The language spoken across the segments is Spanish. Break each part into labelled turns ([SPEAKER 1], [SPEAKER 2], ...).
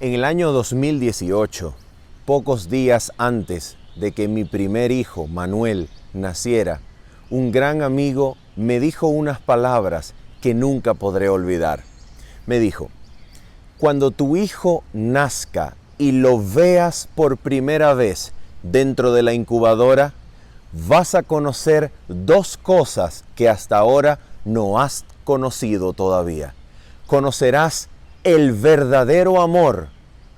[SPEAKER 1] En el año 2018, pocos días antes de que mi primer hijo, Manuel, naciera, un gran amigo me dijo unas palabras que nunca podré olvidar. Me dijo: cuando tu hijo nazca y lo veas por primera vez dentro de la incubadora, vas a conocer dos cosas que hasta ahora no has conocido todavía. Conocerás el verdadero amor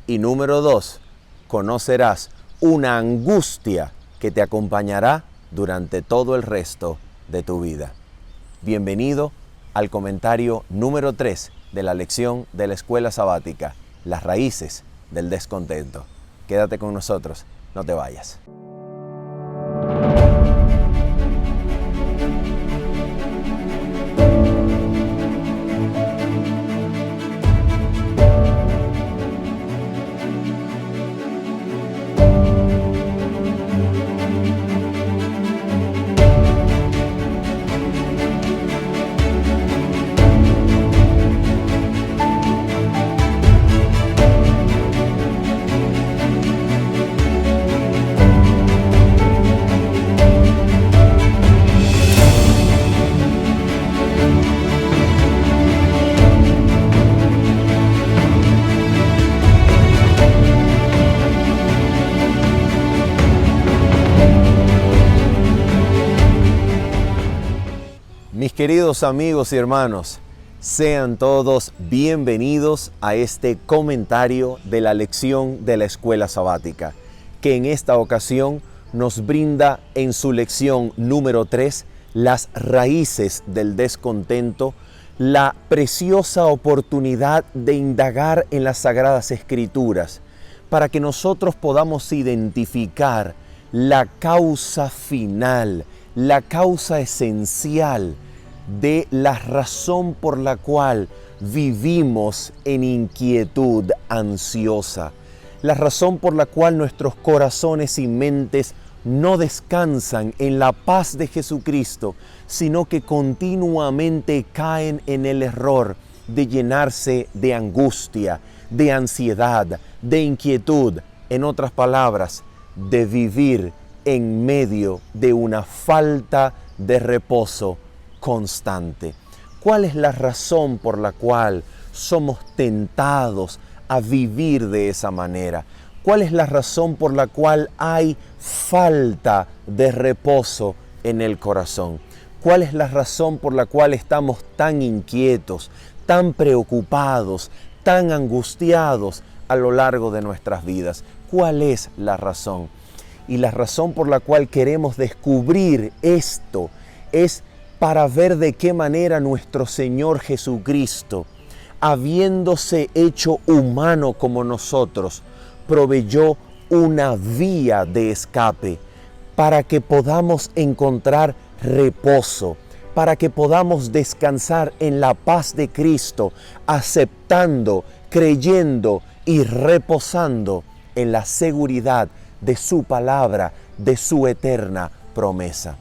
[SPEAKER 1] y número 2, conocerás una angustia que te acompañará durante todo el resto de tu vida. Bienvenido al comentario número 3 de la lección de la escuela sabática, las raíces del descontento. Quédate con nosotros, no te vayas. Mis queridos amigos y hermanos, sean todos bienvenidos a este comentario de la lección de la escuela sabática, que en esta ocasión nos brinda en su lección número 3 las raíces del descontento, la preciosa oportunidad de indagar en las Sagradas Escrituras para que nosotros podamos identificar la causa final, la causa esencial de la razón por la cual vivimos en inquietud ansiosa, la razón por la cual nuestros corazones y mentes no descansan en la paz de Jesucristo, sino que continuamente caen en el error de llenarse de angustia, de ansiedad, de inquietud, en otras palabras, de vivir en medio de una falta de reposo constante. ¿Cuál es la razón por la cual somos tentados a vivir de esa manera? ¿Cuál es la razón por la cual hay falta de reposo en el corazón? ¿Cuál es la razón por la cual estamos tan inquietos, tan preocupados, tan angustiados a lo largo de nuestras vidas? ¿Cuál es la razón? Y la razón por la cual queremos descubrir esto es para ver de qué manera nuestro Señor Jesucristo, habiéndose hecho humano como nosotros, proveyó una vía de escape para que podamos encontrar reposo, para que podamos descansar en la paz de Cristo, aceptando, creyendo y reposando en la seguridad de su palabra, de su eterna promesa.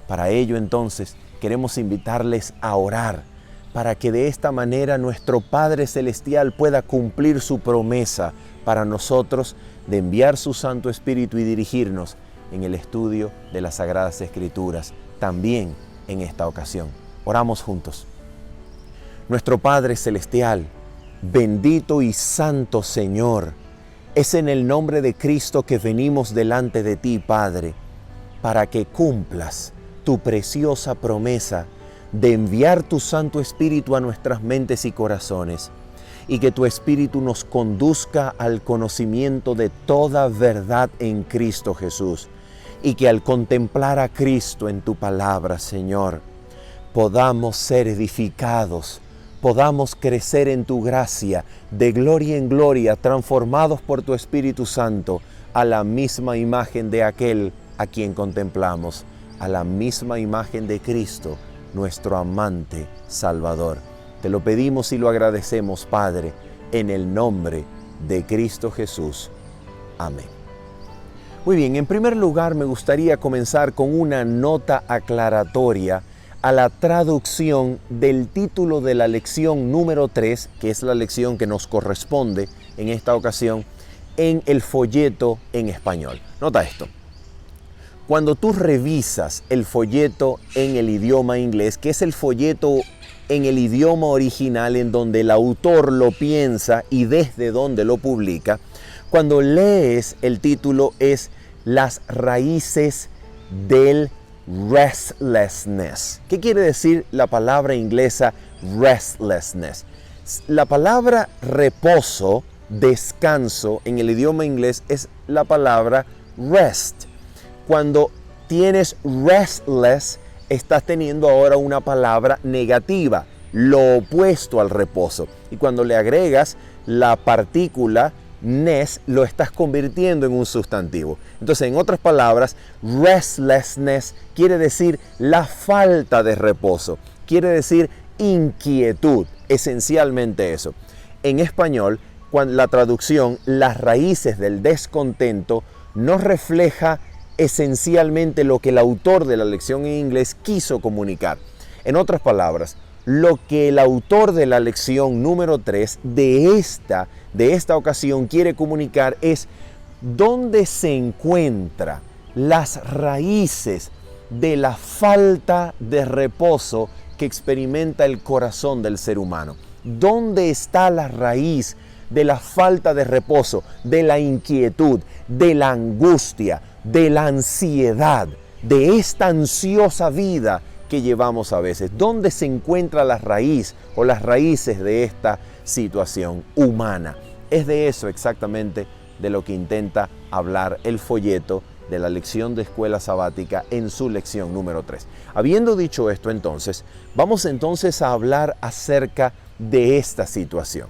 [SPEAKER 1] Para ello, entonces, queremos invitarles a orar para que de esta manera nuestro Padre Celestial pueda cumplir su promesa para nosotros de enviar su Santo Espíritu y dirigirnos en el estudio de las Sagradas Escrituras, también en esta ocasión. Oramos juntos. Nuestro Padre Celestial, bendito y santo Señor, es en el nombre de Cristo que venimos delante de ti, Padre, para que cumplas tu preciosa promesa de enviar tu Santo Espíritu a nuestras mentes y corazones, y que tu Espíritu nos conduzca al conocimiento de toda verdad en Cristo Jesús, y que al contemplar a Cristo en tu palabra, Señor, podamos ser edificados, podamos crecer en tu gracia, de gloria en gloria, transformados por tu Espíritu Santo, a la misma imagen de aquel a quien contemplamos, a la misma imagen de Cristo, nuestro amante Salvador. Te lo pedimos y lo agradecemos, Padre, en el nombre de Cristo Jesús. Amén. Muy bien, en primer lugar me gustaría comenzar con una nota aclaratoria a la traducción del título de la lección número 3, que es la lección que nos corresponde en esta ocasión en el folleto en español. Nota esto. Cuando tú revisas el folleto en el idioma inglés, que es el folleto en el idioma original en donde el autor lo piensa y desde donde lo publica, cuando lees el título es Las raíces del restlessness. ¿Qué quiere decir la palabra inglesa restlessness? La palabra reposo, descanso, en el idioma inglés es la palabra rest. Cuando tienes restless, estás teniendo ahora una palabra negativa, lo opuesto al reposo. Y cuando le agregas la partícula ness, lo estás convirtiendo en un sustantivo. Entonces, en otras palabras, restlessness quiere decir la falta de reposo, quiere decir inquietud, esencialmente eso. En español, cuando la traducción, las raíces del descontento, nos refleja esencialmente lo que el autor de la lección en inglés quiso comunicar. En otras palabras, lo que el autor de la lección número 3 de esta ocasión quiere comunicar es dónde se encuentran las raíces de la falta de reposo que experimenta el corazón del ser humano. ¿Dónde está la raíz de la falta de reposo, de la inquietud, de la angustia, de la ansiedad, de esta ansiosa vida que llevamos a veces? ¿Dónde se encuentra la raíz o las raíces de esta situación humana? Es de eso exactamente de lo que intenta hablar el folleto de la lección de escuela sabática en su lección número 3. Habiendo dicho esto entonces, vamos entonces a hablar acerca de esta situación.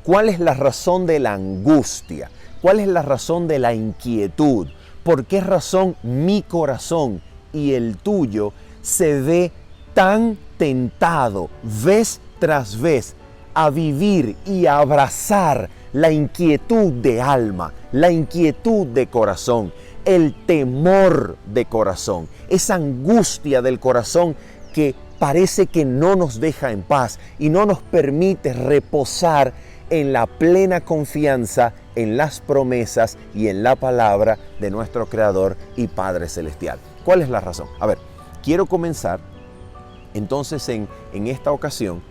[SPEAKER 1] ¿Cuál es la razón de la angustia? ¿Cuál es la razón de la inquietud? ¿Por qué razón mi corazón y el tuyo se ve tan tentado vez tras vez a vivir y a abrazar la inquietud de alma, la inquietud de corazón, el temor de corazón, esa angustia del corazón que parece que no nos deja en paz y no nos permite reposar en la plena confianza en las promesas y en la palabra de nuestro Creador y Padre Celestial? ¿Cuál es la razón? A ver, quiero comenzar entonces en esta ocasión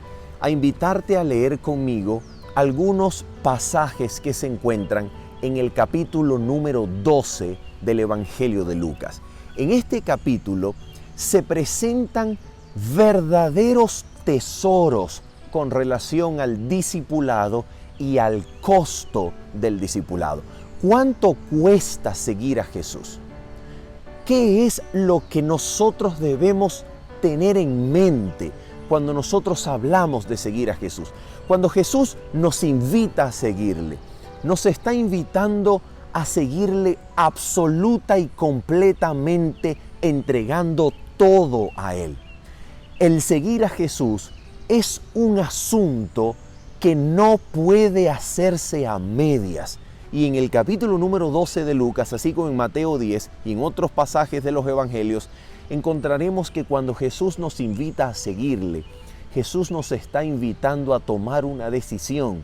[SPEAKER 1] a invitarte a leer conmigo algunos pasajes que se encuentran en el capítulo número 12 del Evangelio de Lucas. En este capítulo se presentan verdaderos tesoros con relación al discipulado y al costo del discipulado. ¿Cuánto cuesta seguir a Jesús? ¿Qué es lo que nosotros debemos tener en mente cuando nosotros hablamos de seguir a Jesús? Cuando Jesús nos invita a seguirle, nos está invitando a seguirle absoluta y completamente, entregando todo a Él. El seguir a Jesús es un asunto que no puede hacerse a medias. Y en el capítulo número 12 de Lucas, así como en Mateo 10 y en otros pasajes de los evangelios, encontraremos que cuando Jesús nos invita a seguirle, Jesús nos está invitando a tomar una decisión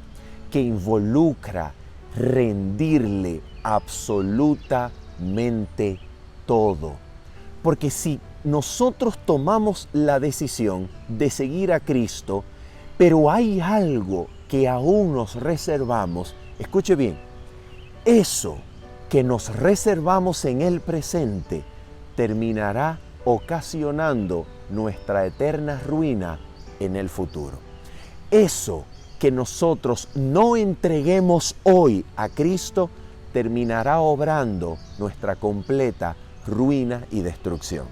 [SPEAKER 1] que involucra rendirle absolutamente todo. Porque si nosotros tomamos la decisión de seguir a Cristo, pero hay algo que aún nos reservamos, escuche bien, eso que nos reservamos en el presente terminará ocasionando nuestra eterna ruina en el futuro. Eso que nosotros no entreguemos hoy a Cristo terminará obrando nuestra completa ruina y destrucción.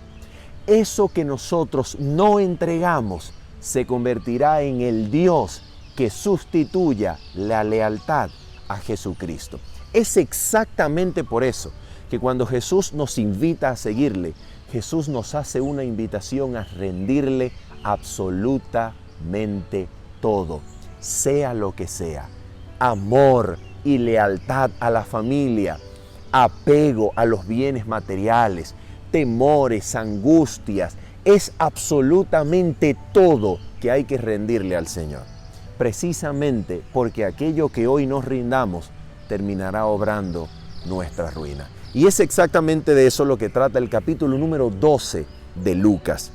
[SPEAKER 1] Eso que nosotros no entregamos se convertirá en el Dios que sustituya la lealtad a Jesucristo. Es exactamente por eso que cuando Jesús nos invita a seguirle, Jesús nos hace una invitación a rendirle absolutamente todo, sea lo que sea. Amor y lealtad a la familia, apego a los bienes materiales, temores, angustias, es absolutamente todo que hay que rendirle al Señor. precisamente porque aquello que hoy nos rindamos terminará obrando nuestra ruina. Y es exactamente de eso lo que trata el capítulo número 12 de Lucas.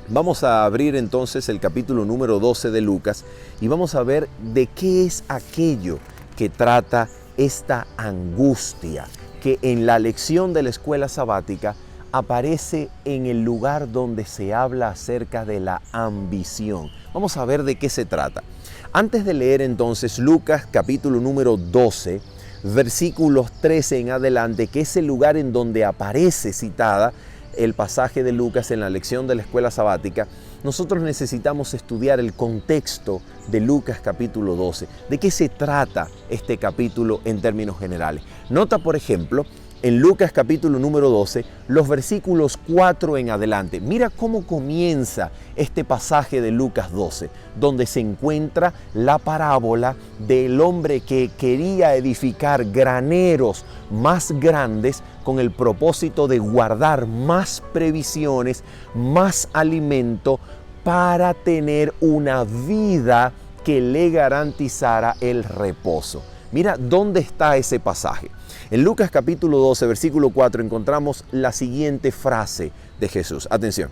[SPEAKER 1] Vamos a abrir entonces el capítulo número 12 de Lucas y vamos a ver de qué es aquello que trata esta angustia que en la lección de la escuela sabática aparece en el lugar donde se habla acerca de la ambición. Vamos a ver de qué se trata. Antes de leer entonces Lucas capítulo número 12, versículos 13 en adelante, que es el lugar en donde aparece citada el pasaje de Lucas en la lección de la escuela sabática, nosotros necesitamos estudiar el contexto de Lucas capítulo 12. ¿De qué se trata este capítulo en términos generales? Nota, por ejemplo, en Lucas capítulo número 12, los versículos 4 en adelante. Mira cómo comienza este pasaje de Lucas 12, donde se encuentra la parábola del hombre que quería edificar graneros más grandes con el propósito de guardar más previsiones, más alimento para tener una vida que le garantizara el reposo. Mira dónde está ese pasaje. En Lucas capítulo 12, versículo 4, encontramos la siguiente frase de Jesús. Atención.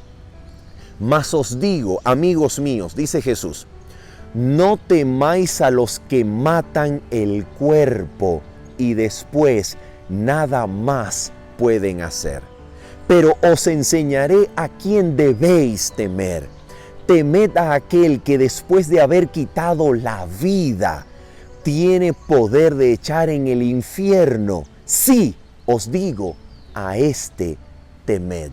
[SPEAKER 1] Mas os digo, amigos míos, dice Jesús, no temáis a los que matan el cuerpo y después nada más pueden hacer. Pero os enseñaré a quién debéis temer. Temed a aquel que después de haber quitado la vida, tiene poder de echar en el infierno. Sí, os digo, a este temed.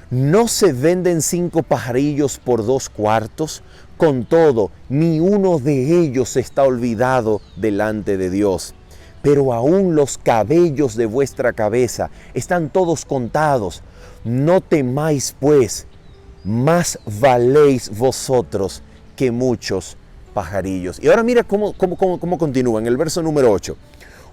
[SPEAKER 1] ¿No se venden 5 pajarillos por 2 cuartos? Con todo, ni uno de ellos está olvidado delante de Dios. Pero aún los cabellos de vuestra cabeza están todos contados. No temáis, pues, más valéis vosotros que muchos pajarillos. Y ahora mira cómo continúa en el verso número 8.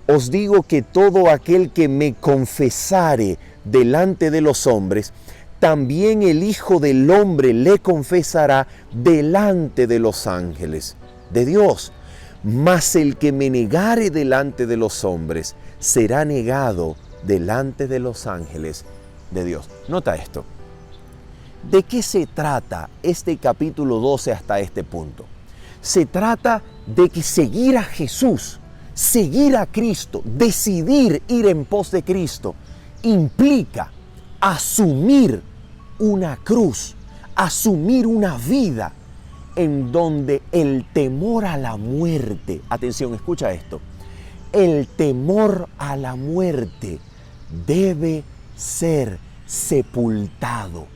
[SPEAKER 1] Os digo que todo aquel que me confesare delante de los hombres, también el Hijo del Hombre le confesará delante de los ángeles de Dios. Mas el que me negare delante de los hombres, será negado delante de los ángeles de Dios. Nota esto. ¿De qué se trata este capítulo 12 hasta este punto? Se trata de que seguir a Jesús, seguir a Cristo, decidir ir en pos de Cristo, implica asumir una cruz, asumir una vida en donde el temor a la muerte, atención, escucha esto, el temor a la muerte debe ser sepultado,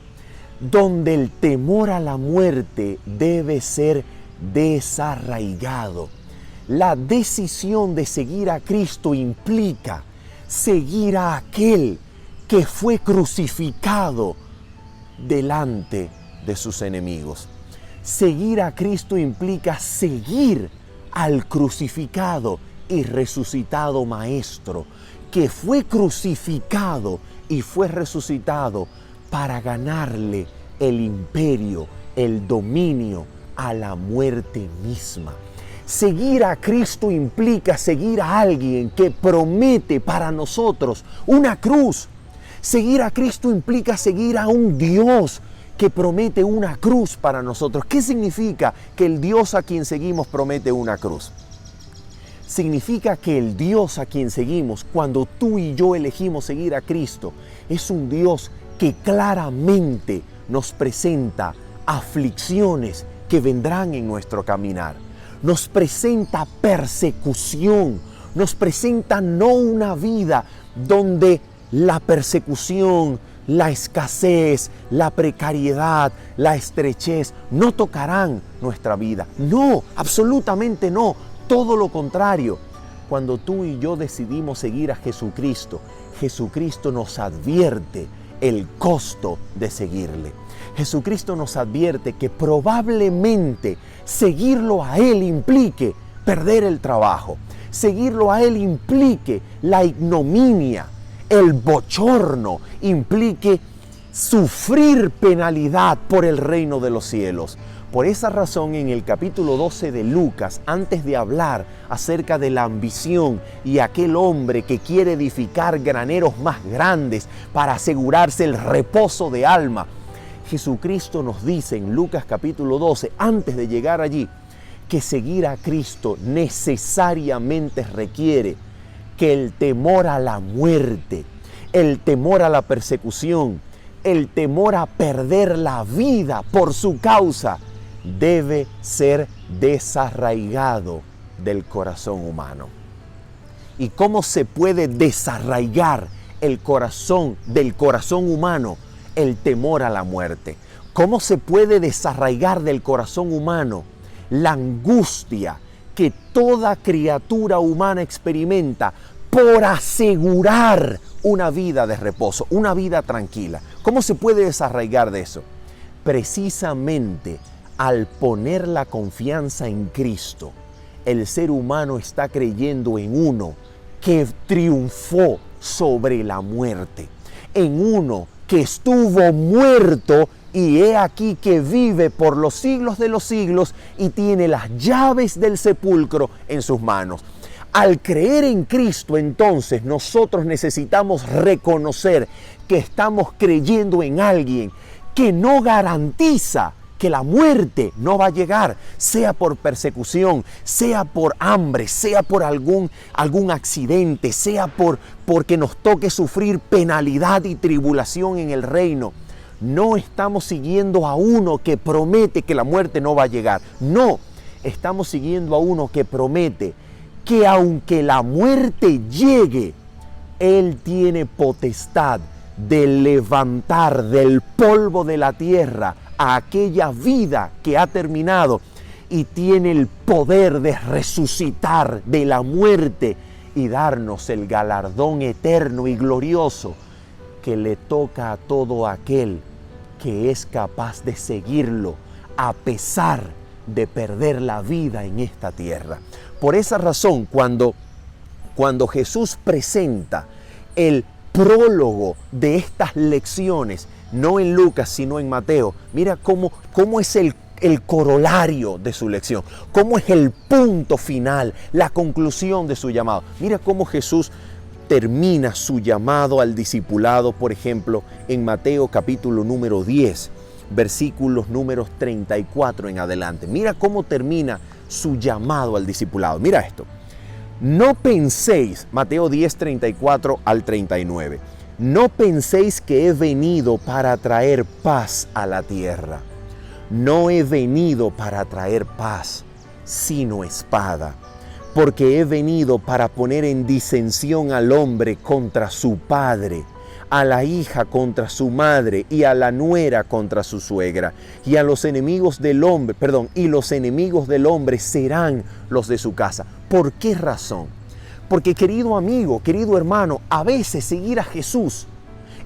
[SPEAKER 1] donde el temor a la muerte debe ser desarraigado. La decisión de seguir a Cristo implica seguir a aquel que fue crucificado delante de sus enemigos. Seguir a Cristo implica seguir al crucificado y resucitado Maestro, que fue crucificado y fue resucitado para ganarle el imperio, el dominio a la muerte misma. Seguir a Cristo implica seguir a alguien que promete para nosotros una cruz. Seguir a Cristo implica seguir a un Dios que promete una cruz para nosotros. ¿Qué significa que el Dios a quien seguimos promete una cruz? Significa que el Dios a quien seguimos, cuando tú y yo elegimos seguir a Cristo, es un Dios que claramente nos presenta aflicciones que vendrán en nuestro caminar. Nos presenta persecución, nos presenta no una vida donde la persecución, la escasez, la precariedad, la estrechez no tocarán nuestra vida. No, absolutamente no, todo lo contrario. Cuando tú y yo decidimos seguir a Jesucristo, Jesucristo nos advierte el costo de seguirle. Jesucristo nos advierte que probablemente seguirlo a Él implique perder el trabajo. Seguirlo a Él implique la ignominia, el bochorno, implique sufrir penalidad por el reino de los cielos. Por esa razón, en el capítulo 12 de Lucas, antes de hablar acerca de la ambición y aquel hombre que quiere edificar graneros más grandes para asegurarse el reposo de alma, Jesucristo nos dice en Lucas capítulo 12, antes de llegar allí, que seguir a Cristo necesariamente requiere que el temor a la muerte, el temor a la persecución, el temor a perder la vida por su causa, debe ser desarraigado del corazón humano. ¿Y cómo se puede desarraigar del corazón humano el temor a la muerte? ¿Cómo se puede desarraigar del corazón humano la angustia que toda criatura humana experimenta por asegurar una vida de reposo, una vida tranquila? ¿Cómo se puede desarraigar de eso? Precisamente al poner la confianza en Cristo, el ser humano está creyendo en uno que triunfó sobre la muerte, en uno que estuvo muerto y he aquí que vive por los siglos de los siglos y tiene las llaves del sepulcro en sus manos. Al creer en Cristo, entonces, nosotros necesitamos reconocer que estamos creyendo en alguien que no garantiza que la muerte no va a llegar, sea por persecución, sea por hambre, sea por algún accidente, sea porque nos toque sufrir penalidad y tribulación en el reino. No estamos siguiendo a uno que promete que la muerte no va a llegar. No, estamos siguiendo a uno que promete que aunque la muerte llegue, Él tiene potestad de levantar del polvo de la tierra a aquella vida que ha terminado y tiene el poder de resucitar de la muerte y darnos el galardón eterno y glorioso que le toca a todo aquel que es capaz de seguirlo a pesar de perder la vida en esta tierra. Por esa razón, cuando Jesús presenta el prólogo de estas lecciones, no en Lucas, sino en Mateo, mira cómo es el corolario de su lección, cómo es el punto final, la conclusión de su llamado. Mira cómo Jesús termina su llamado al discipulado, por ejemplo, en Mateo capítulo número 10, versículos números 34 en adelante. Mira cómo termina su llamado al discipulado. Mira esto. No penséis, Mateo 10, 34 al 39, no penséis que he venido para traer paz a la tierra. No he venido para traer paz, sino espada, porque he venido para poner en disensión al hombre contra su padre, a la hija contra su madre y a la nuera contra su suegra, y a los enemigos del hombre, y los enemigos del hombre serán los de su casa. ¿Por qué razón? Porque, querido amigo, querido hermano, a veces seguir a Jesús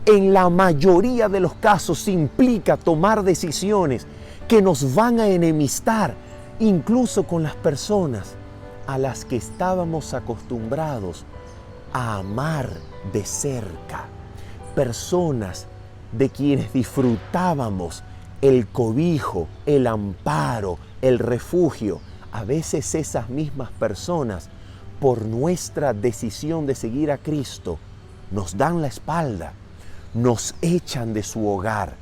[SPEAKER 1] en la mayoría de los casos implica tomar decisiones que nos van a enemistar, incluso con las personas a las que estábamos acostumbrados a amar de cerca. Personas de quienes disfrutábamos el cobijo, el amparo, el refugio. A veces esas mismas personas, por nuestra decisión de seguir a Cristo, nos dan la espalda, nos echan de su hogar.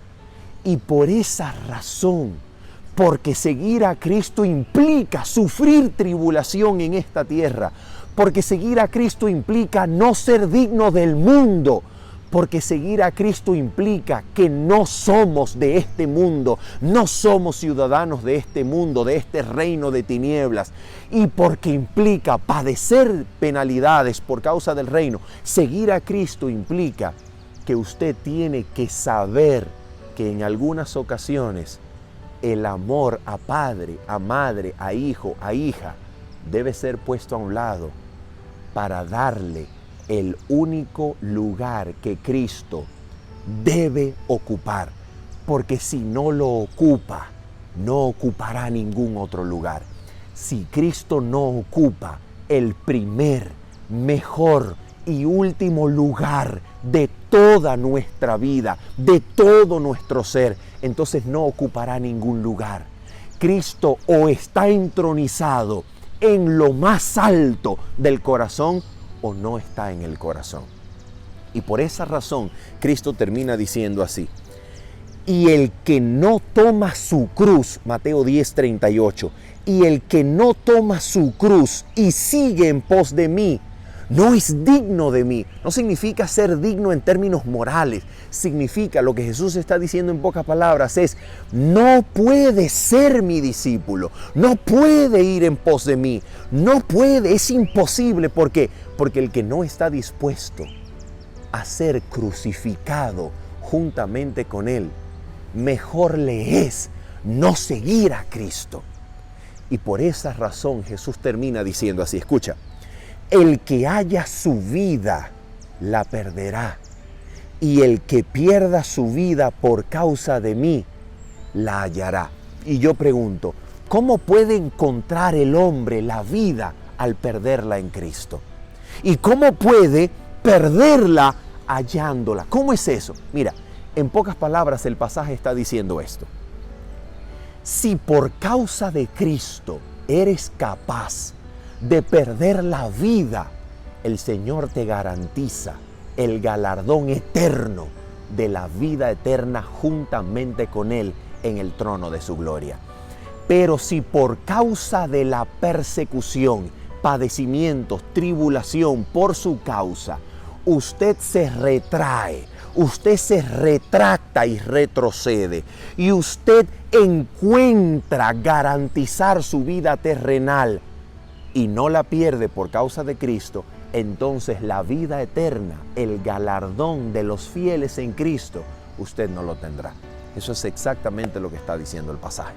[SPEAKER 1] Y por esa razón, porque seguir a Cristo implica sufrir tribulación en esta tierra, porque seguir a Cristo implica no ser digno del mundo, porque seguir a Cristo implica que no somos de este mundo, no somos ciudadanos de este mundo, de este reino de tinieblas, y porque implica padecer penalidades por causa del reino. Seguir a Cristo implica que usted tiene que saber que en algunas ocasiones el amor a padre, a madre, a hijo, a hija debe ser puesto a un lado para darle el único lugar que Cristo debe ocupar, porque si no lo ocupa, no ocupará ningún otro lugar. Si Cristo no ocupa el primer, mejor y último lugar de toda nuestra vida, de todo nuestro ser, entonces no ocupará ningún lugar. Cristo o está entronizado en lo más alto del corazón o no está en el corazón. Y por esa razón Cristo termina diciendo así: y el que no toma su cruz, Mateo 10:38, y el que no toma su cruz y sigue en pos de mí, no es digno de mí. No significa ser digno en términos morales. Significa, lo que Jesús está diciendo en pocas palabras es: no puede ser mi discípulo, no puede ir en pos de mí, no puede, es imposible. ¿Por qué? Porque el que no está dispuesto a ser crucificado juntamente con Él, mejor le es no seguir a Cristo. Y por esa razón Jesús termina diciendo así, escucha: el que haya su vida, la perderá. Y el que pierda su vida por causa de mí, la hallará. Y yo pregunto, ¿cómo puede encontrar el hombre la vida al perderla en Cristo? ¿Y cómo puede perderla hallándola? ¿Cómo es eso? Mira, en pocas palabras el pasaje está diciendo esto: si por causa de Cristo eres capaz de perder la vida, el Señor te garantiza el galardón eterno de la vida eterna juntamente con Él en el trono de su gloria. Pero si por causa de la persecución, padecimientos, tribulación por su causa, usted se retrae, usted se retracta y retrocede, y usted encuentra garantizar su vida terrenal y no la pierde por causa de Cristo, entonces la vida eterna, el galardón de los fieles en Cristo, usted no lo tendrá. Eso es exactamente lo que está diciendo el pasaje.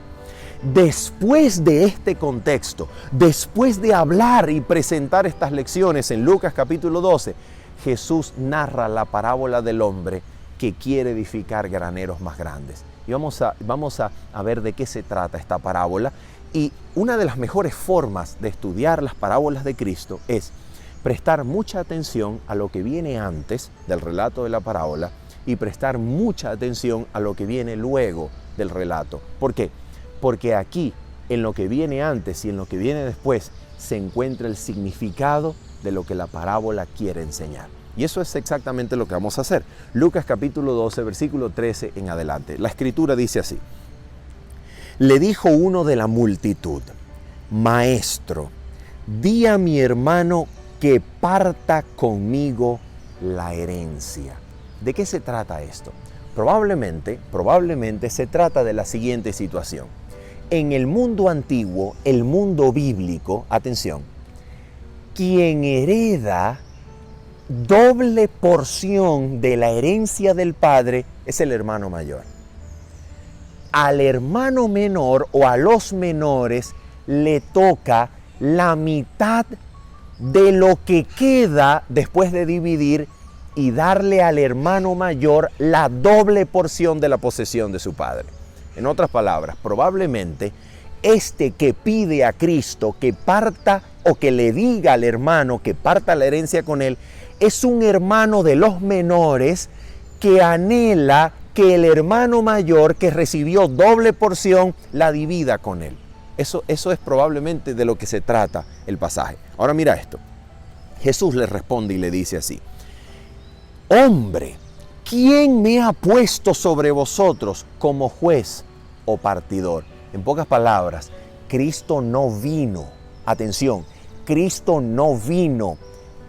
[SPEAKER 1] Después de este contexto, después de hablar y presentar estas lecciones en Lucas capítulo 12, Jesús narra la parábola del hombre que quiere edificar graneros más grandes. Y vamos a ver de qué se trata esta parábola. Y una de las mejores formas de estudiar las parábolas de Cristo es prestar mucha atención a lo que viene antes del relato de la parábola y prestar mucha atención a lo que viene luego del relato. ¿Por qué? Porque aquí, en lo que viene antes y en lo que viene después, se encuentra el significado de lo que la parábola quiere enseñar. Y eso es exactamente lo que vamos a hacer. Lucas capítulo 12, versículo 13 en adelante. La escritura dice así: le dijo uno de la multitud: Maestro, di a mi hermano que parta conmigo la herencia. ¿De qué se trata esto? Probablemente se trata de la siguiente situación. En el mundo antiguo, el mundo bíblico, atención, quien hereda doble porción de la herencia del padre es el hermano mayor. Al hermano menor o a los menores le toca la mitad de lo que queda después de dividir y darle al hermano mayor la doble porción de la posesión de su padre. En otras palabras, probablemente este que pide a Cristo que parta o que le diga al hermano que parta la herencia con él, es un hermano de los menores que anhela que el hermano mayor que recibió doble porción la divida con él. Eso es probablemente de lo que se trata el pasaje. Ahora mira esto. Jesús le responde y le dice así: hombre, ¿quién me ha puesto sobre vosotros como juez o partidor? En pocas palabras, Cristo no vino, atención, Cristo no vino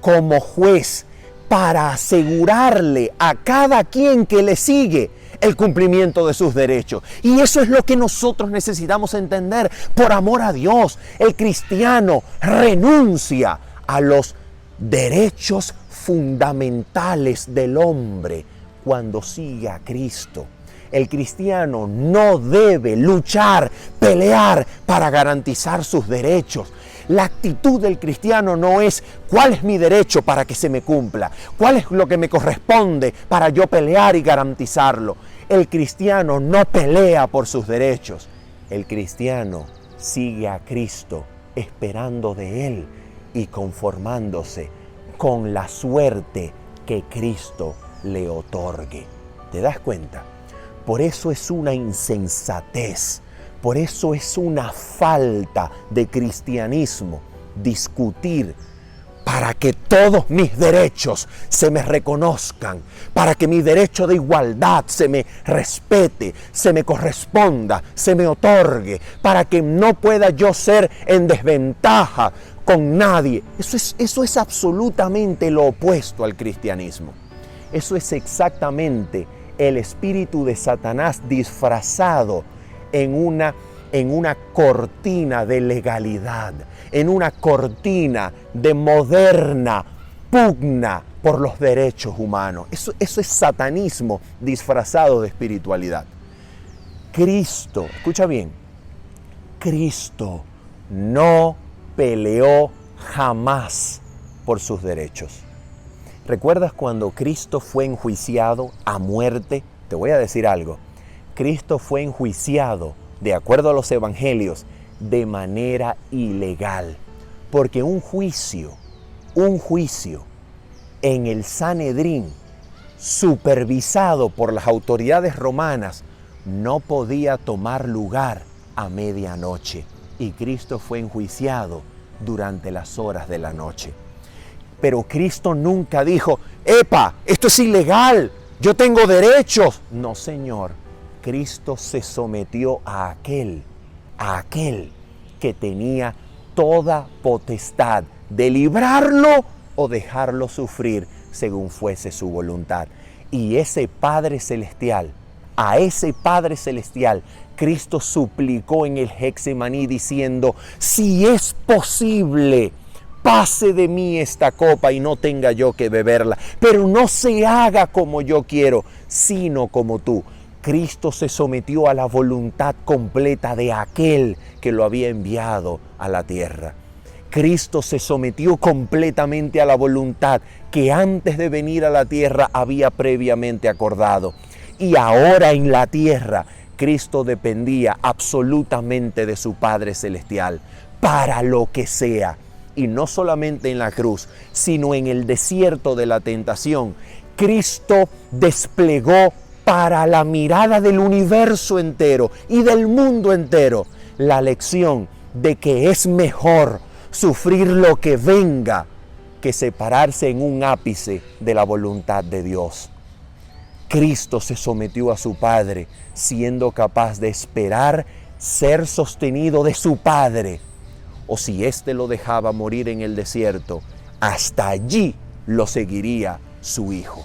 [SPEAKER 1] como juez para asegurarle a cada quien que le sigue el cumplimiento de sus derechos. Y eso es lo que nosotros necesitamos entender. Por amor a Dios, el cristiano renuncia a los derechos fundamentales del hombre cuando sigue a Cristo. El cristiano no debe luchar, pelear para garantizar sus derechos. La actitud del cristiano no es cuál es mi derecho para que se me cumpla, cuál es lo que me corresponde para yo pelear y garantizarlo. El cristiano no pelea por sus derechos. El cristiano sigue a Cristo esperando de Él y conformándose con la suerte que Cristo le otorgue. ¿Te das cuenta? Por eso es una insensatez Por eso es una falta de cristianismo discutir para que todos mis derechos se me reconozcan, para que mi derecho de igualdad se me respete, se me corresponda, se me otorgue, para que no pueda yo ser en desventaja con nadie. Eso es absolutamente lo opuesto al cristianismo. Eso es exactamente el espíritu de Satanás disfrazado en una cortina de legalidad, en una cortina de moderna pugna por los derechos humanos. Eso es satanismo disfrazado de espiritualidad. Cristo, escucha bien, Cristo no peleó jamás por sus derechos. ¿Recuerdas cuando Cristo fue enjuiciado a muerte? Te voy a decir algo. Cristo fue enjuiciado, de acuerdo a los evangelios, de manera ilegal. Porque un juicio en el Sanedrín, supervisado por las autoridades romanas, no podía tomar lugar a medianoche. Y Cristo fue enjuiciado durante las horas de la noche. Pero Cristo nunca dijo, ¡epa! Esto es ilegal, yo tengo derechos. No, Señor. Cristo se sometió a aquel que tenía toda potestad de librarlo o dejarlo sufrir según fuese su voluntad. Y ese Padre Celestial, a ese Padre Celestial, Cristo suplicó en el Getsemaní diciendo, si es posible, pase de mí esta copa y no tenga yo que beberla, pero no se haga como yo quiero, sino como tú. Cristo se sometió a la voluntad completa de aquel que lo había enviado a la tierra. Cristo se sometió completamente a la voluntad que antes de venir a la tierra había previamente acordado. Y ahora en la tierra, Cristo dependía absolutamente de su Padre Celestial para lo que sea. Y no solamente en la cruz, sino en el desierto de la tentación. Cristo desplegó para la mirada del universo entero y del mundo entero la lección de que es mejor sufrir lo que venga que separarse en un ápice de la voluntad de Dios. Cristo se sometió a su Padre, siendo capaz de esperar ser sostenido de su Padre, o si éste lo dejaba morir en el desierto, hasta allí lo seguiría su Hijo.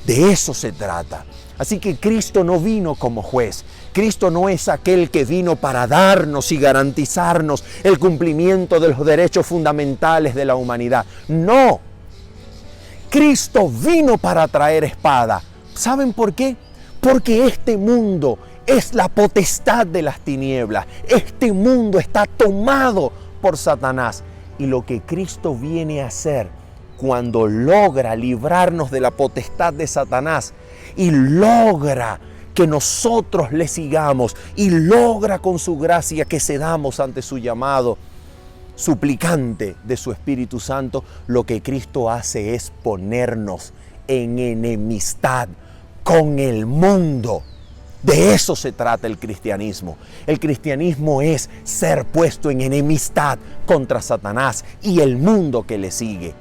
[SPEAKER 1] De eso se trata. Así que Cristo no vino como juez. Cristo no es aquel que vino para darnos y garantizarnos el cumplimiento de los derechos fundamentales de la humanidad. No. Cristo vino para traer espada. ¿Saben por qué? Porque este mundo es la potestad de las tinieblas. Este mundo está tomado por Satanás. Y lo que Cristo viene a hacer cuando logra librarnos de la potestad de Satanás y logra que nosotros le sigamos y logra con su gracia que cedamos ante su llamado suplicante de su Espíritu Santo, lo que Cristo hace es ponernos en enemistad con el mundo. De eso se trata el cristianismo. El cristianismo es ser puesto en enemistad contra Satanás y el mundo que le sigue,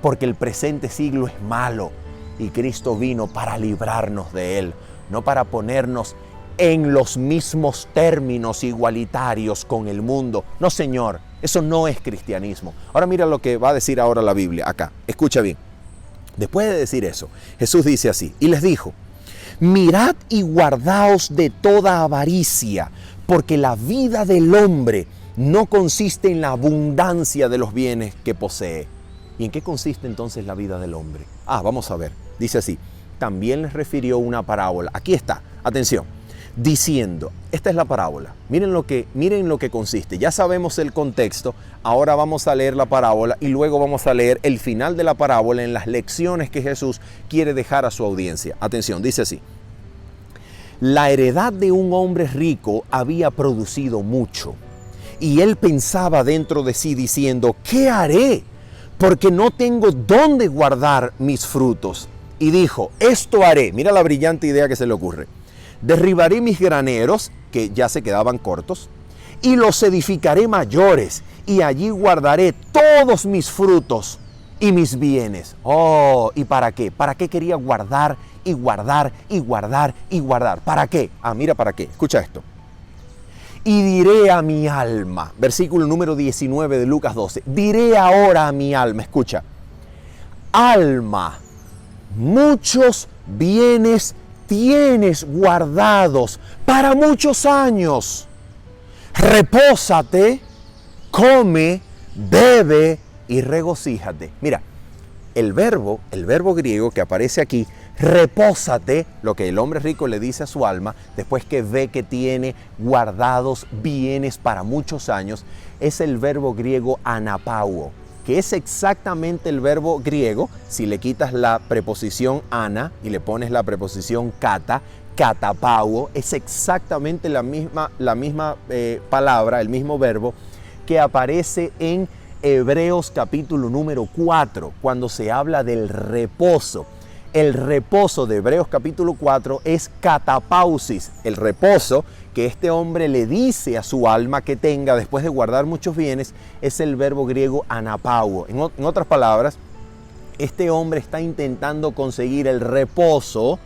[SPEAKER 1] porque el presente siglo es malo y Cristo vino para librarnos de él, no para ponernos en los mismos términos igualitarios con el mundo. No, Señor, eso no es cristianismo. Ahora mira lo que va a decir ahora la Biblia acá. Escucha bien. Después de decir eso, Jesús dice así, y les dijo, mirad y guardaos de toda avaricia, porque la vida del hombre no consiste en la abundancia de los bienes que posee. ¿Y en qué consiste entonces la vida del hombre? Vamos a ver. Dice así, también les refirió una parábola. Aquí está, atención, diciendo, esta es la parábola. Miren lo que consiste. Ya sabemos el contexto, ahora vamos a leer la parábola y luego vamos a leer el final de la parábola en las lecciones que Jesús quiere dejar a su audiencia. Atención, dice así. La heredad de un hombre rico había producido mucho y él pensaba dentro de sí diciendo, ¿qué haré? Porque no tengo dónde guardar mis frutos. Y dijo, esto haré, mira la brillante idea que se le ocurre. Derribaré mis graneros, que ya se quedaban cortos, y los edificaré mayores, y allí guardaré todos mis frutos y mis bienes. Oh, ¿y para qué? ¿Para qué quería guardar y guardar y guardar y guardar? ¿Para qué? Ah, mira para qué. Escucha esto. Y diré a mi alma, versículo número 19 de Lucas 12, diré ahora a mi alma, escucha, alma, muchos bienes tienes guardados para muchos años. Repósate, come, bebe y regocíjate. Mira, el verbo griego que aparece aquí, repósate, lo que el hombre rico le dice a su alma, después que ve que tiene guardados bienes para muchos años, es el verbo griego anapauo, que es exactamente el verbo griego, si le quitas la preposición ana y le pones la preposición kata, katapauo, es exactamente la misma palabra, el mismo verbo que aparece en Hebreos capítulo número 4, cuando se habla del reposo. El reposo de Hebreos capítulo 4 es katapausis, el reposo que este hombre le dice a su alma que tenga después de guardar muchos bienes, es el verbo griego anapauo. En otras palabras, este hombre está intentando conseguir el reposo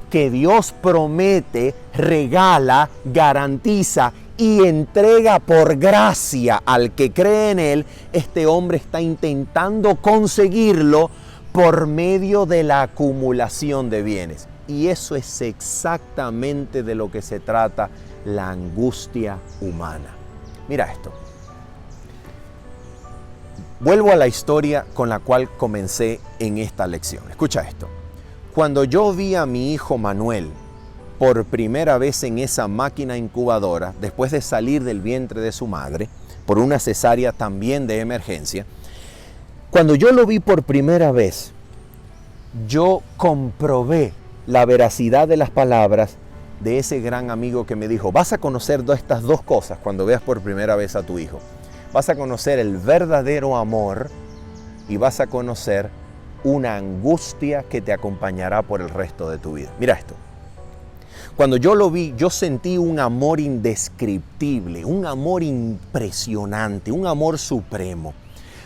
[SPEAKER 1] que Dios promete, regala, garantiza y entrega por gracia al que cree en Él. Este hombre está intentando conseguirlo por medio de la acumulación de bienes. Y eso es exactamente de lo que se trata la angustia humana. Mira esto. Vuelvo a la historia con la cual comencé en esta lección. Escucha esto. Cuando yo vi a mi hijo Manuel por primera vez en esa máquina incubadora, después de salir del vientre de su madre, por una cesárea también de emergencia, cuando yo lo vi por primera vez, yo comprobé la veracidad de las palabras de ese gran amigo que me dijo, vas a conocer estas dos cosas cuando veas por primera vez a tu hijo. Vas a conocer el verdadero amor y vas a conocer una angustia que te acompañará por el resto de tu vida. Mira esto. Cuando yo lo vi, yo sentí un amor indescriptible, un amor impresionante, un amor supremo.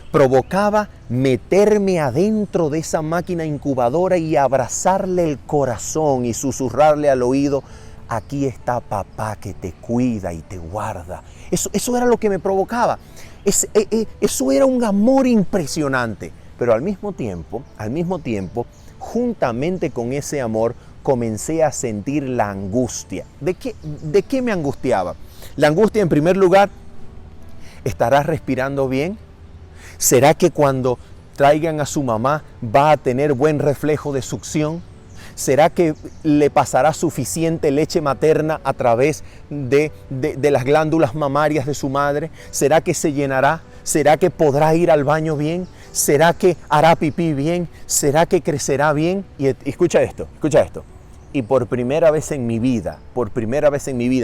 [SPEAKER 1] Provocaba meterme adentro de esa máquina incubadora y abrazarle el corazón y susurrarle al oído, aquí está papá que te cuida y te guarda. Eso era lo que me provocaba. Eso era un amor impresionante. Pero al mismo tiempo, juntamente con ese amor, comencé a sentir la angustia. ¿De qué me angustiaba? La angustia, en primer lugar, ¿estará respirando bien? ¿Será que cuando traigan a su mamá va a tener buen reflejo de succión? ¿Será que le pasará suficiente leche materna a través de las glándulas mamarias de su madre? ¿Será que se llenará? ¿Será que podrá ir al baño bien? ¿Será que hará pipí bien? ¿Será que crecerá bien? Y escucha esto. Y por primera vez en mi vida,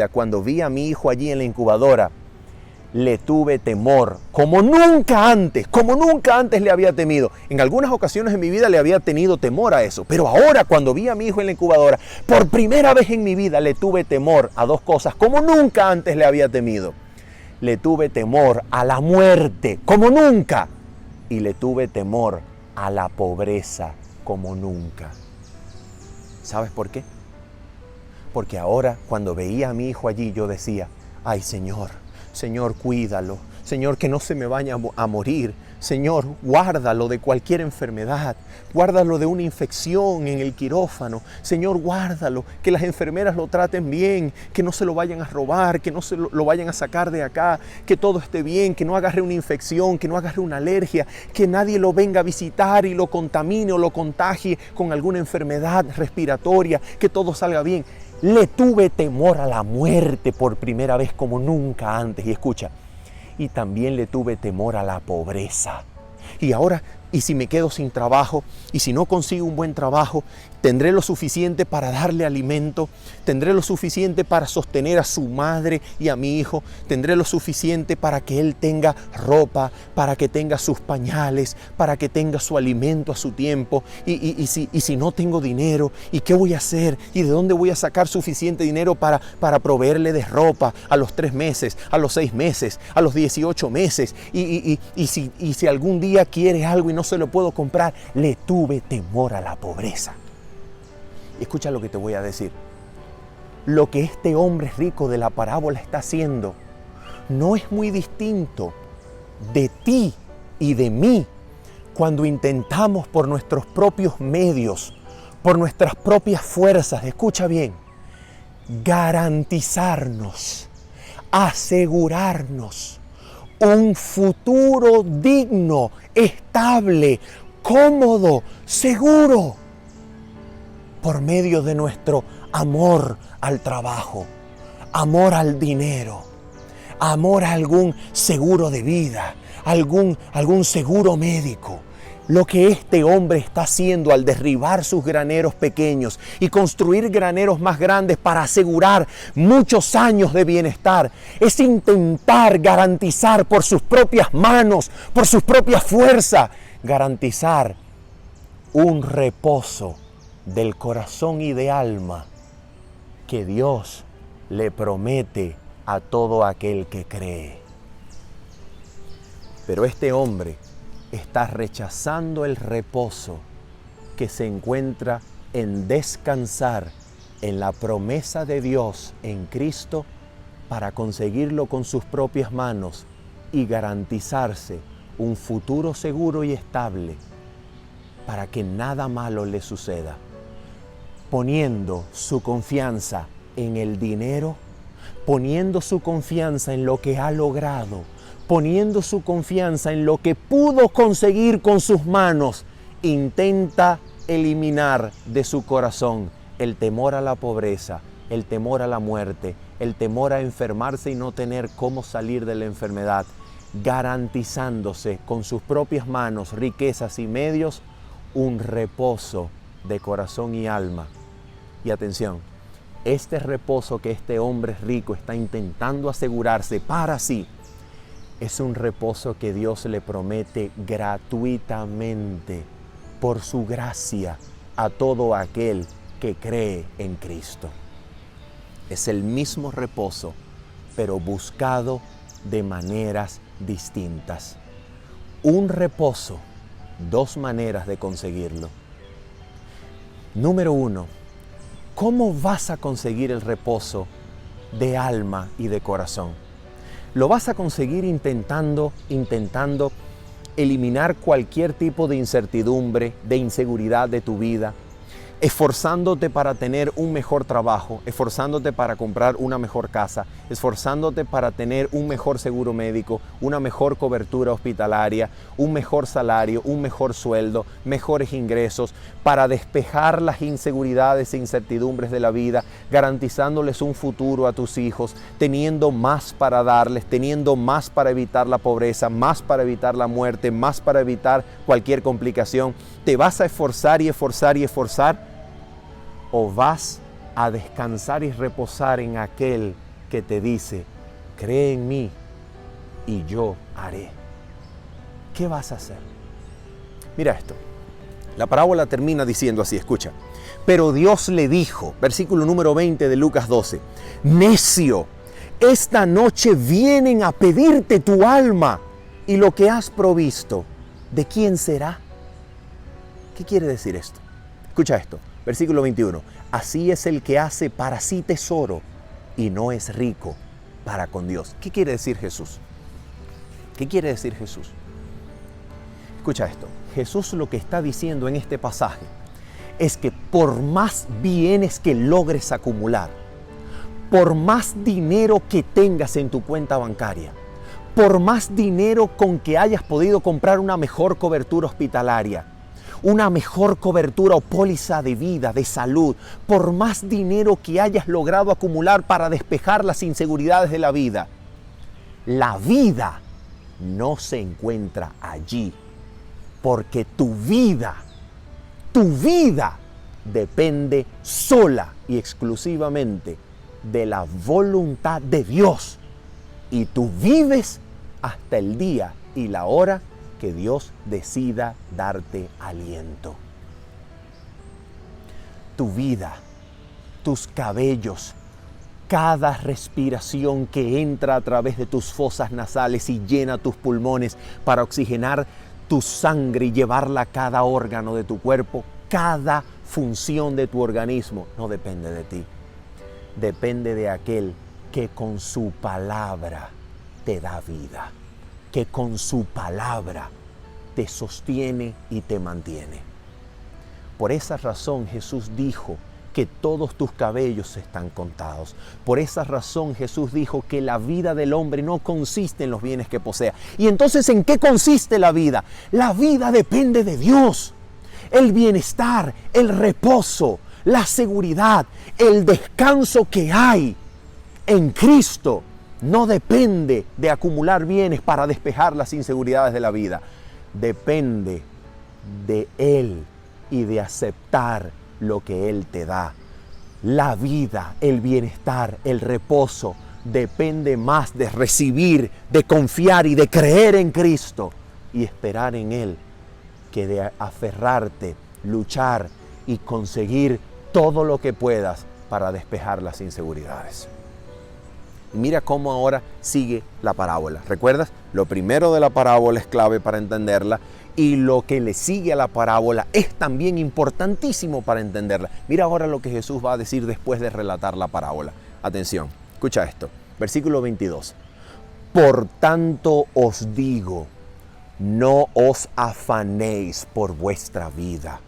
[SPEAKER 1] cuando vi a mi hijo allí en la incubadora, le tuve temor, como nunca antes le había temido. En algunas ocasiones en mi vida le había tenido temor a eso, pero ahora cuando vi a mi hijo en la incubadora, por primera vez en mi vida le tuve temor a dos cosas, como nunca antes le había temido. Le tuve temor a la muerte, como nunca, y le tuve temor a la pobreza, como nunca. ¿Sabes por qué? Porque ahora cuando veía a mi hijo allí yo decía, ay Señor, cuídalo. Señor, que no se me vaya a morir. Señor, guárdalo de cualquier enfermedad. Guárdalo de una infección en el quirófano. Señor, guárdalo. Que las enfermeras lo traten bien. Que no se lo vayan a robar. Que no se lo vayan a sacar de acá. Que todo esté bien. Que no agarre una infección. Que no agarre una alergia. Que nadie lo venga a visitar y lo contamine o lo contagie con alguna enfermedad respiratoria. Que todo salga bien. Le tuve temor a la muerte por primera vez como nunca antes. Y escucha, y también le tuve temor a la pobreza. Y ahora, ¿y si me quedo sin trabajo? ¿Y si no consigo un buen trabajo? Tendré lo suficiente para darle alimento. Tendré lo suficiente para sostener a su madre y a mi hijo. Tendré lo suficiente para que él tenga ropa, para que tenga sus pañales, para que tenga su alimento a su tiempo. Y si no tengo dinero, ¿y qué voy a hacer? ¿Y de dónde voy a sacar suficiente dinero para proveerle de ropa a los 3 meses, a los 6 meses, a los 18 meses? Y si algún día quiere algo y no se lo puedo comprar, le tuve temor a la pobreza. Escucha lo que te voy a decir. Lo que este hombre rico de la parábola está haciendo no es muy distinto de ti y de mí cuando intentamos por nuestros propios medios, por nuestras propias fuerzas, escucha bien, garantizarnos, asegurarnos un futuro digno, estable, cómodo, seguro, por medio de nuestro amor al trabajo, amor al dinero, amor a algún seguro de vida, algún seguro médico. Lo que este hombre está haciendo al derribar sus graneros pequeños y construir graneros más grandes para asegurar muchos años de bienestar, es intentar garantizar por sus propias manos, por sus propias fuerzas, garantizar un reposo del corazón y de alma que Dios le promete a todo aquel que cree. Pero este hombre está rechazando el reposo que se encuentra en descansar en la promesa de Dios en Cristo para conseguirlo con sus propias manos y garantizarse un futuro seguro y estable para que nada malo le suceda, poniendo su confianza en el dinero, poniendo su confianza en lo que ha logrado, poniendo su confianza en lo que pudo conseguir con sus manos, intenta eliminar de su corazón el temor a la pobreza, el temor a la muerte, el temor a enfermarse y no tener cómo salir de la enfermedad, garantizándose con sus propias manos, riquezas y medios, un reposo de corazón y alma. Y atención, este reposo que este hombre rico está intentando asegurarse para sí, es un reposo que Dios le promete gratuitamente por su gracia a todo aquel que cree en Cristo. Es el mismo reposo, pero buscado de maneras distintas. Un reposo, 2 maneras de conseguirlo. Número 1, ¿cómo vas a conseguir el reposo de alma y de corazón? Lo vas a conseguir intentando eliminar cualquier tipo de incertidumbre, de inseguridad de tu vida, esforzándote para tener un mejor trabajo, esforzándote para comprar una mejor casa, esforzándote para tener un mejor seguro médico, una mejor cobertura hospitalaria, un mejor salario, un mejor sueldo, mejores ingresos, para despejar las inseguridades e incertidumbres de la vida, garantizándoles un futuro a tus hijos, teniendo más para darles, teniendo más para evitar la pobreza, más para evitar la muerte, más para evitar cualquier complicación. ¿Te vas a esforzar y esforzar y esforzar? ¿O vas a descansar y reposar en aquel que te dice, cree en mí y yo haré? ¿Qué vas a hacer? Mira esto. La parábola termina diciendo así, escucha. Pero Dios le dijo, versículo número 20 de Lucas 12, necio, esta noche vienen a pedirte tu alma y lo que has provisto, ¿de quién será? ¿Qué quiere decir esto? Escucha esto. Versículo 21. Así es el que hace para sí tesoro y no es rico para con Dios. ¿Qué quiere decir Jesús? ¿Qué quiere decir Jesús? Escucha esto. Jesús lo que está diciendo en este pasaje es que por más bienes que logres acumular, por más dinero que tengas en tu cuenta bancaria, por más dinero con que hayas podido comprar una mejor cobertura hospitalaria, una mejor cobertura o póliza de vida, de salud, por más dinero que hayas logrado acumular para despejar las inseguridades de la vida no se encuentra allí, porque tu vida depende sola y exclusivamente de la voluntad de Dios. Y tú vives hasta el día y la hora que Dios decida darte aliento. Tu vida, tus cabellos, cada respiración que entra a través de tus fosas nasales y llena tus pulmones para oxigenar tu sangre y llevarla a cada órgano de tu cuerpo, cada función de tu organismo, no depende de ti. Depende de aquel que con su palabra te da vida, que con su palabra te sostiene y te mantiene. Por esa razón Jesús dijo que todos tus cabellos están contados. Por esa razón Jesús dijo que la vida del hombre no consiste en los bienes que posea. ¿Y entonces en qué consiste la vida? La vida depende de Dios. El bienestar, el reposo, la seguridad, el descanso que hay en Cristo no depende de acumular bienes para despejar las inseguridades de la vida. Depende de Él y de aceptar lo que Él te da. La vida, el bienestar, el reposo depende más de recibir, de confiar y de creer en Cristo y esperar en Él que de aferrarte, luchar y conseguir todo lo que puedas para despejar las inseguridades. Mira cómo ahora sigue la parábola. ¿Recuerdas? Lo primero de la parábola es clave para entenderla y lo que le sigue a la parábola es también importantísimo para entenderla. Mira ahora lo que Jesús va a decir después de relatar la parábola. Atención, escucha esto. Versículo 22. Por tanto os digo, no os afanéis por vuestra vida.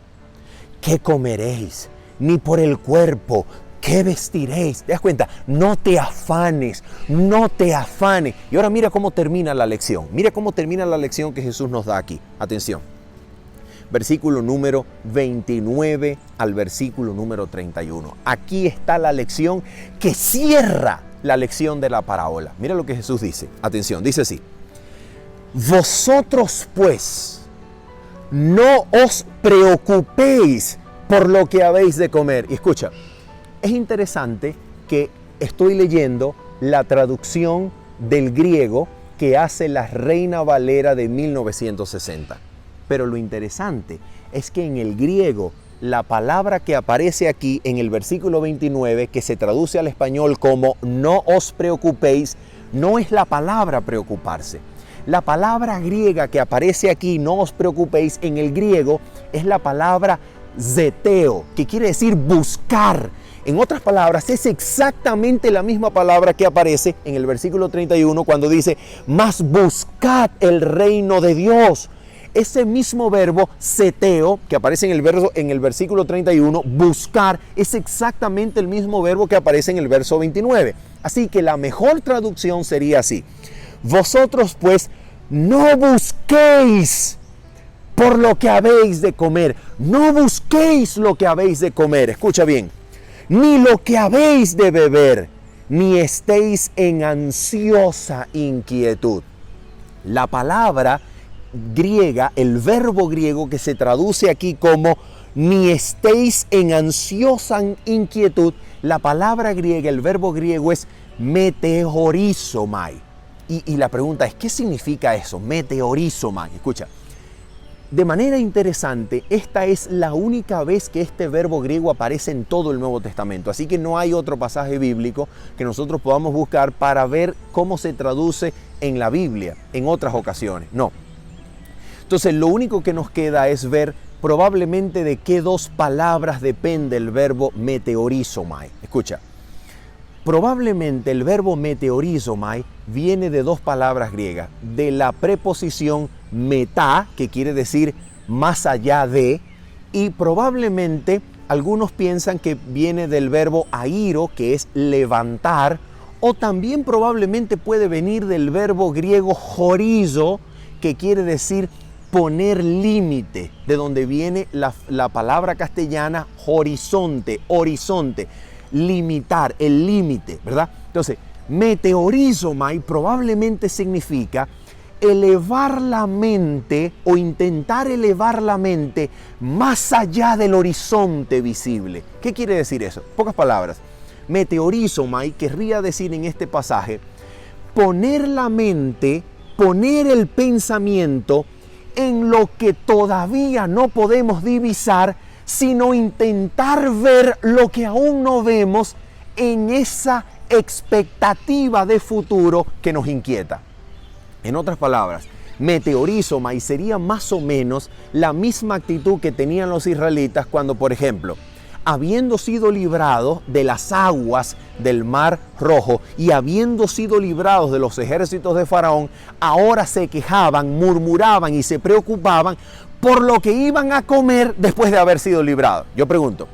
[SPEAKER 1] ¿Qué comeréis? Ni por el cuerpo. ¿Qué vestiréis? ¿Te das cuenta? No te afanes, no te afanes. Y ahora mira cómo termina la lección. Mira cómo termina la lección que Jesús nos da aquí. Atención. Versículo número 29 al versículo número 31. Aquí está la lección que cierra la lección de la parábola. Mira lo que Jesús dice. Atención, dice así. Vosotros pues no os preocupéis por lo que habéis de comer. Y escucha. Es interesante que estoy leyendo la traducción del griego que hace la Reina Valera de 1960. Pero lo interesante es que en el griego la palabra que aparece aquí en el versículo 29, que se traduce al español como no os preocupéis, no es la palabra preocuparse. La palabra griega que aparece aquí, no os preocupéis, en el griego es la palabra zeteo, que quiere decir buscar. En otras palabras, es exactamente la misma palabra que aparece en el versículo 31 cuando dice, mas buscad el reino de Dios. Ese mismo verbo, zeteo, que aparece en el versículo 31, buscar, es exactamente el mismo verbo que aparece en el verso 29. Así que la mejor traducción sería así. Vosotros pues no busquéis por lo que habéis de comer. No busquéis lo que habéis de comer. Escucha bien. Ni lo que habéis de beber, ni estéis en ansiosa inquietud. La palabra griega, el verbo griego que se traduce aquí como ni estéis en ansiosa inquietud, la palabra griega, el verbo griego es meteorizomai. Y la pregunta es, ¿qué significa eso? Meteorizomai. Escucha. De manera interesante, esta es la única vez que este verbo griego aparece en todo el Nuevo Testamento. Así que no hay otro pasaje bíblico que nosotros podamos buscar para ver cómo se traduce en la Biblia en otras ocasiones. No. Entonces, lo único que nos queda es ver probablemente de qué dos palabras depende el verbo meteorizomai. Escucha. Probablemente el verbo meteorizomai viene de dos palabras griegas, de la preposición metá, que quiere decir más allá de, y probablemente algunos piensan que viene del verbo airo, que es levantar, o también probablemente puede venir del verbo griego horizo, que quiere decir poner límite, de donde viene la palabra castellana horizonte, limitar, el límite, ¿verdad? Entonces, meteorizomai probablemente significa elevar la mente o intentar elevar la mente más allá del horizonte visible. ¿Qué quiere decir eso? Pocas palabras. Meteorizomai querría decir en este pasaje poner la mente, poner el pensamiento en lo que todavía no podemos divisar, sino intentar ver lo que aún no vemos en esa expectativa de futuro que nos inquieta. En otras palabras, meteorizomai sería más o menos la misma actitud que tenían los israelitas cuando, por ejemplo, habiendo sido librados de las aguas del Mar Rojo y habiendo sido librados de los ejércitos de Faraón, ahora se quejaban, murmuraban y se preocupaban por lo que iban a comer después de haber sido librados. Yo pregunto,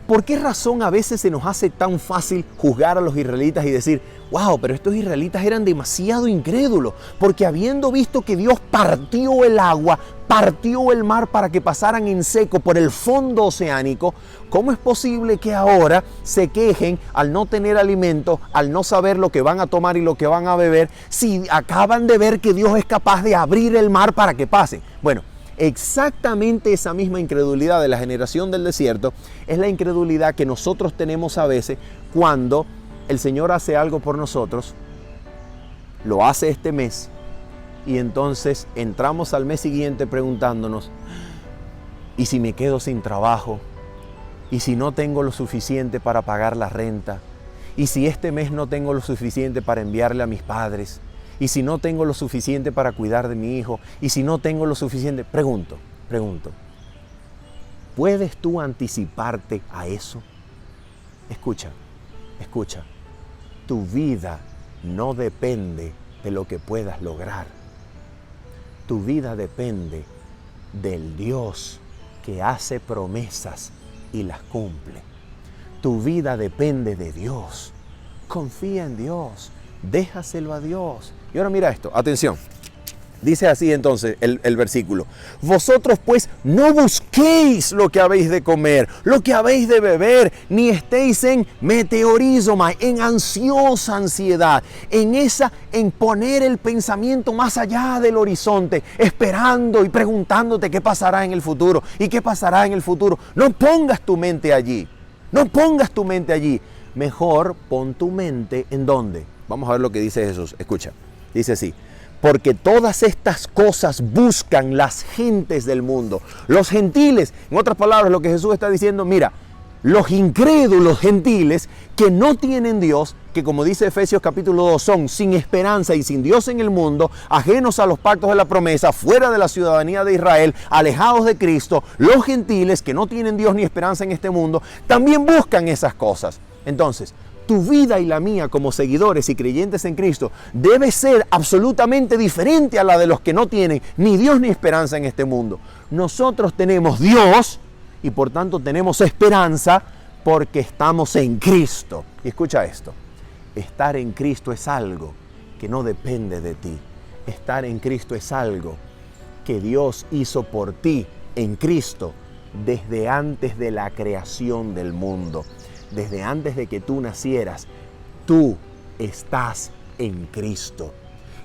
[SPEAKER 1] ¿por qué razón a veces se nos hace tan fácil juzgar a los israelitas y decir, wow, pero estos israelitas eran demasiado incrédulos? Porque habiendo visto que Dios partió el agua, partió el mar para que pasaran en seco por el fondo oceánico, ¿cómo es posible que ahora se quejen al no tener alimento, al no saber lo que van a tomar y lo que van a beber, si acaban de ver que Dios es capaz de abrir el mar para que pase? Bueno, exactamente esa misma incredulidad de la generación del desierto es la incredulidad que nosotros tenemos a veces cuando el Señor hace algo por nosotros, lo hace este mes y entonces entramos al mes siguiente preguntándonos, ¿y si me quedo sin trabajo? ¿Y si no tengo lo suficiente para pagar la renta? ¿Y si este mes no tengo lo suficiente para enviarle a mis padres? ¿Y si no tengo lo suficiente para cuidar de mi hijo? ¿Y si no tengo lo suficiente? Pregunto, ¿puedes tú anticiparte a eso? Escucha, tu vida no depende de lo que puedas lograr. Tu vida depende del Dios que hace promesas y las cumple. Tu vida depende de Dios. Confía en Dios, déjaselo a Dios. Y ahora mira esto, atención. Dice así entonces el versículo. Vosotros pues no busquéis lo que habéis de comer, lo que habéis de beber, ni estéis en meteorizomai, en ansiosa ansiedad, en poner el pensamiento más allá del horizonte, esperando y preguntándote qué pasará en el futuro y qué pasará en el futuro. No pongas tu mente allí, no pongas tu mente allí. Mejor pon tu mente ¿en dónde? Vamos a ver lo que dice Jesús. Escucha, dice así. Porque todas estas cosas buscan las gentes del mundo. Los gentiles, en otras palabras, lo que Jesús está diciendo, mira, los incrédulos gentiles que no tienen Dios, que como dice Efesios capítulo 2, son sin esperanza y sin Dios en el mundo, ajenos a los pactos de la promesa, fuera de la ciudadanía de Israel, alejados de Cristo, los gentiles que no tienen Dios ni esperanza en este mundo, también buscan esas cosas. Entonces, tu vida y la mía como seguidores y creyentes en Cristo debe ser absolutamente diferente a la de los que no tienen ni Dios ni esperanza en este mundo. Nosotros tenemos Dios y por tanto tenemos esperanza porque estamos en Cristo. Y escucha esto, estar en Cristo es algo que no depende de ti. Estar en Cristo es algo que Dios hizo por ti en Cristo desde antes de la creación del mundo. Desde antes de que tú nacieras, tú estás en Cristo.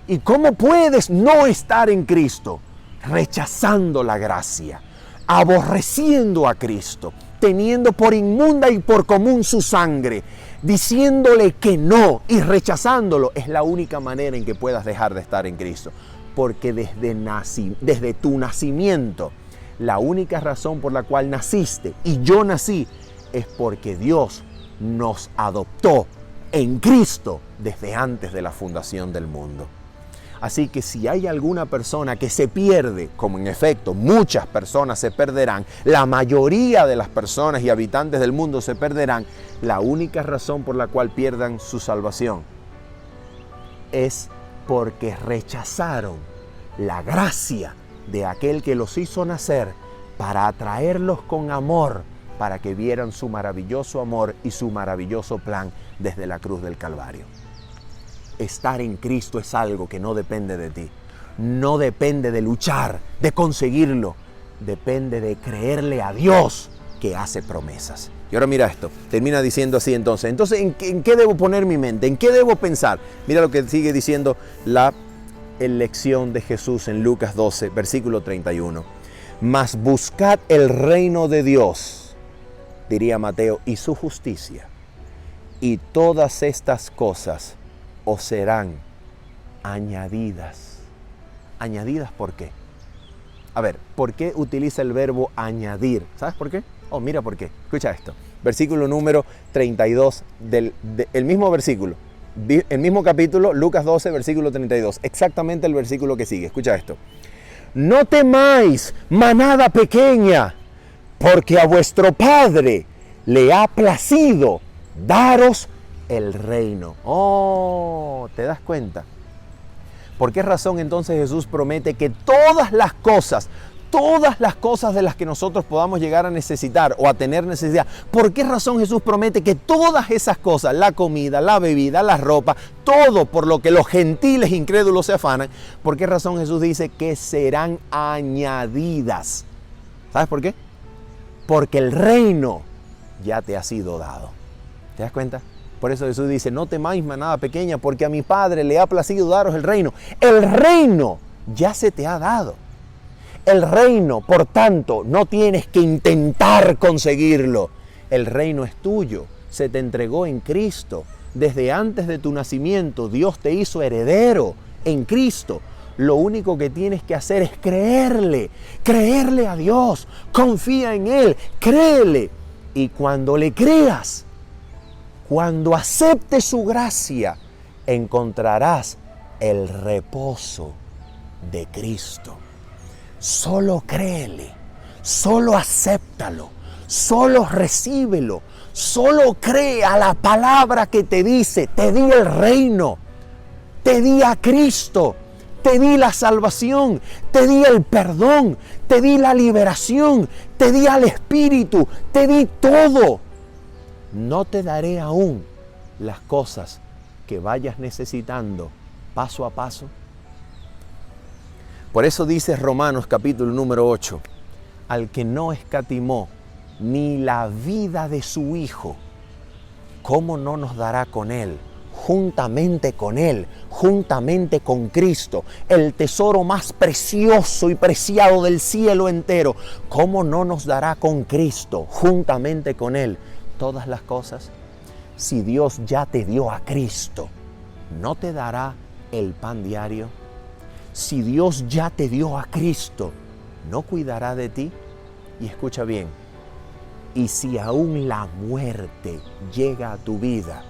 [SPEAKER 1] ¿Y cómo puedes no estar en Cristo? Rechazando la gracia, aborreciendo a Cristo, teniendo por inmunda y por común su sangre, diciéndole que no y rechazándolo. Es la única manera en que puedas dejar de estar en Cristo. Porque desde tu nacimiento, la única razón por la cual naciste y yo nací, es porque Dios nos adoptó en Cristo desde antes de la fundación del mundo. Así que si hay alguna persona que se pierde, como en efecto muchas personas se perderán, la mayoría de las personas y habitantes del mundo se perderán, la única razón por la cual pierdan su salvación es porque rechazaron la gracia de aquel que los hizo nacer para atraerlos con amor, para que vieran su maravilloso amor y su maravilloso plan desde la cruz del Calvario. Estar en Cristo es algo que no depende de ti, no depende de luchar, de conseguirlo, depende de creerle a Dios que hace promesas. Y ahora mira esto, termina diciendo así entonces ¿en qué debo poner mi mente? ¿En qué debo pensar? Mira lo que sigue diciendo la lección de Jesús en Lucas 12, versículo 31. Mas buscad el reino de Dios, diría Mateo, y su justicia, y todas estas cosas os serán añadidas. ¿Añadidas por qué? A ver, ¿por qué utiliza el verbo añadir? ¿Sabes por qué? Oh, mira por qué. Escucha esto. Versículo número 32 el mismo versículo. El mismo capítulo, Lucas 12, versículo 32. Exactamente el versículo que sigue. Escucha esto. No temáis, manada pequeña, porque a vuestro Padre le ha placido daros el reino. Oh, ¿te das cuenta? ¿Por qué razón entonces Jesús promete que todas las cosas de las que nosotros podamos llegar a necesitar o a tener necesidad, por qué razón Jesús promete que todas esas cosas, la comida, la bebida, la ropa, todo por lo que los gentiles incrédulos se afanan, por qué razón Jesús dice que serán añadidas? ¿Sabes por qué? Porque el reino ya te ha sido dado. ¿Te das cuenta? Por eso Jesús dice, no temáis, manada pequeña, porque a mi Padre le ha placido daros el reino. El reino ya se te ha dado. El reino, por tanto, no tienes que intentar conseguirlo. El reino es tuyo, se te entregó en Cristo. Desde antes de tu nacimiento, Dios te hizo heredero en Cristo. Lo único que tienes que hacer es creerle a Dios, confía en Él, créele. Y cuando le creas, cuando aceptes su gracia, encontrarás el reposo de Cristo. Solo créele, solo acéptalo, solo recíbelo, solo cree a la palabra que te dice, te di el reino, te di a Cristo, te di la salvación, te di el perdón, te di la liberación, te di al Espíritu, te di todo. No te daré aún las cosas que vayas necesitando paso a paso. Por eso dice Romanos capítulo número 8, al que no escatimó ni la vida de su Hijo, ¿cómo no nos dará con Él, juntamente con Cristo, el tesoro más precioso y preciado del cielo entero? ¿Cómo no nos dará con Cristo, juntamente con Él, todas las cosas? Si Dios ya te dio a Cristo, ¿no te dará el pan diario? Si Dios ya te dio a Cristo, ¿no cuidará de ti? Y escucha bien, y si aún la muerte llega a tu vida,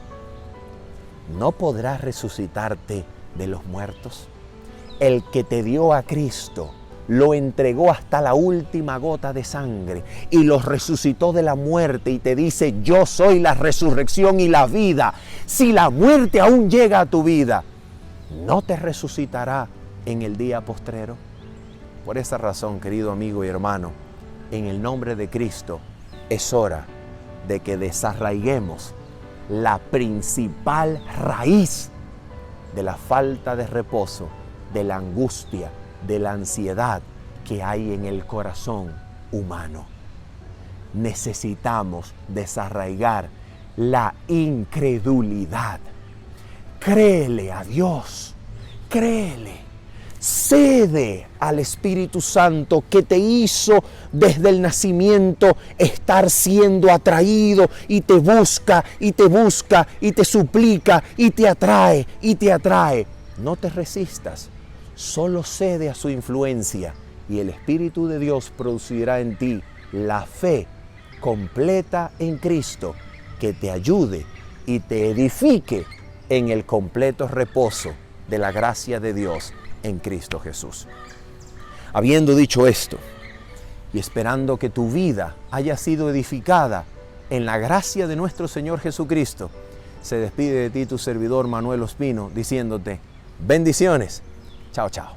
[SPEAKER 1] ¿no podrás resucitarte de los muertos? El que te dio a Cristo lo entregó hasta la última gota de sangre y los resucitó de la muerte y te dice, yo soy la resurrección y la vida. Si la muerte aún llega a tu vida, ¿no te resucitará en el día postrero? Por esa razón, querido amigo y hermano, en el nombre de Cristo, es hora de que desarraiguemos la principal raíz de la falta de reposo, de la angustia, de la ansiedad que hay en el corazón humano. Necesitamos desarraigar la incredulidad. Créele a Dios, créele. Cede al Espíritu Santo que te hizo desde el nacimiento estar siendo atraído y te busca y te busca y te suplica y te atrae y te atrae. No te resistas, solo cede a su influencia y el Espíritu de Dios producirá en ti la fe completa en Cristo que te ayude y te edifique en el completo reposo de la gracia de Dios en Cristo Jesús. Habiendo dicho esto y esperando que tu vida haya sido edificada en la gracia de nuestro Señor Jesucristo, se despide de ti tu servidor Manuel Ospino diciéndote bendiciones. Chao, chao.